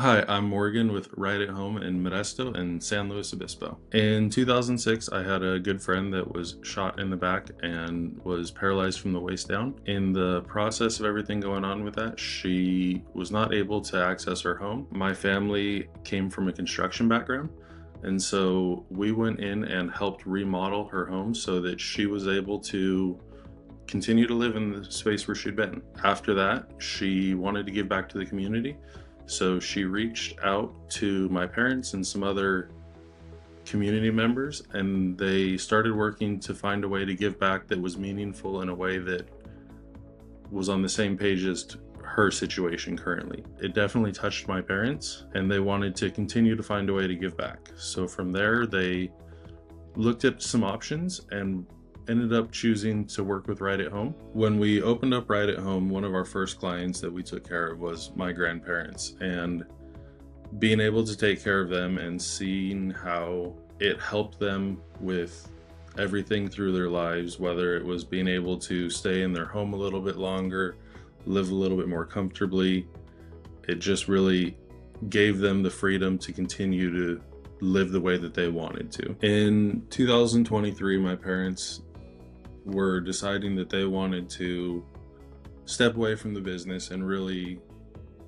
Hi, I'm Morgan with Right at Home in Modesto and San Luis Obispo. In 2006, I had a good friend that was shot in the back and was paralyzed from the waist down. In the process of everything going on with that, she was not able to access her home. My family came from a construction background, and so we went in and helped remodel her home so that she was able to continue to live in the space where she'd been. After that, she wanted to give back to the community. So she reached out to my parents and some other community members, and they started working to find a way to give back that was meaningful in a way that was on the same page as her situation currently. It definitely touched my parents, and they wanted to continue to find a way to give back. So from there, they looked at some options and ended up choosing to work with Right at Home. When we opened up Right at Home, one of our first clients that we took care of was my grandparents, and being able to take care of them and seeing how it helped them with everything through their lives, whether it was being able to stay in their home a little bit longer, live a little bit more comfortably, it just really gave them the freedom to continue to live the way that they wanted to. In 2023, my parents were deciding that they wanted to step away from the business and really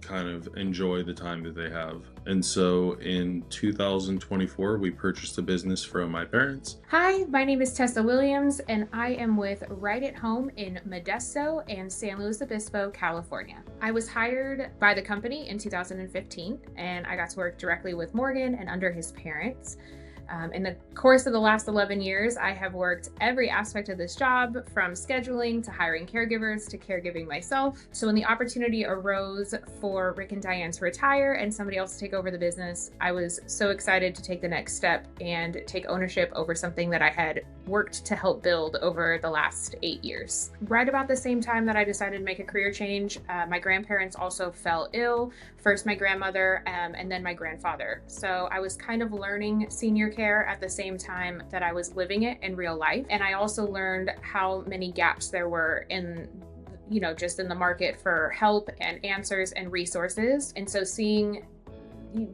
kind of enjoy the time that they have. And so in 2024, we purchased a business from my parents. Hi, my name is Tessa Williams, and I am with Right at Home in Modesto and San Luis Obispo, California. I was hired by the company in 2015, and I got to work directly with Morgan and under his parents. In the course of the last 11 years, I have worked every aspect of this job, from scheduling to hiring caregivers to caregiving myself. So when the opportunity arose for Rick and Diane to retire and somebody else to take over the business, I was so excited to take the next step and take ownership over something that I had worked to help build over the last 8 years. Right about the same time that I decided to make a career change, my grandparents also fell ill. First my grandmother, and then my grandfather. So I was kind of learning senior care at the same time that I was living it in real life. And I also learned how many gaps there were in just in the market for help and answers and resources. And so seeing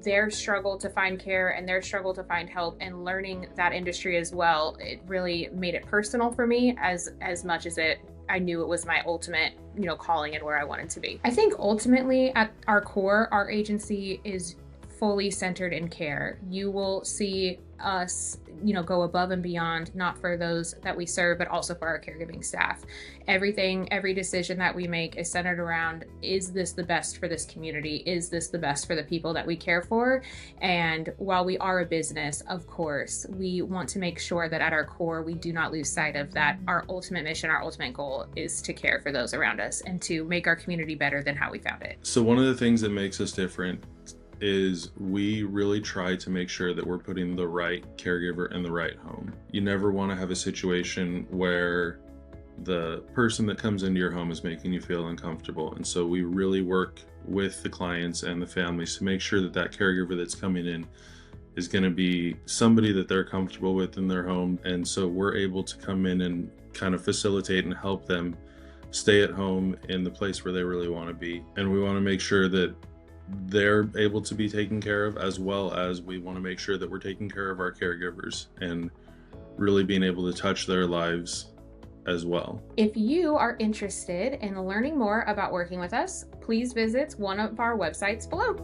their struggle to find care and their struggle to find help and learning that industry as well, it really made it personal for me as much as I knew it was my ultimate, calling and where I wanted to be. I think ultimately at our core, our agency is fully centered in care. You will see us, go above and beyond, not for those that we serve, but also for our caregiving staff. Every decision that we make is centered around, is this the best for this community? Is this the best for the people that we care for? And while we are a business, of course, we want to make sure that at our core, we do not lose sight of that. Our ultimate mission, our ultimate goal is to care for those around us and to make our community better than how we found it. So one of the things that makes us different is we really try to make sure that we're putting the right caregiver in the right home. You never want to have a situation where the person that comes into your home is making you feel uncomfortable. And so we really work with the clients and the families to make sure that that caregiver that's coming in is going to be somebody that they're comfortable with in their home. And so we're able to come in and kind of facilitate and help them stay at home in the place where they really want to be. And we want to make sure that they're able to be taken care of, as well as we want to make sure that we're taking care of our caregivers and really being able to touch their lives as well. If you are interested in learning more about working with us, please visit one of our websites below.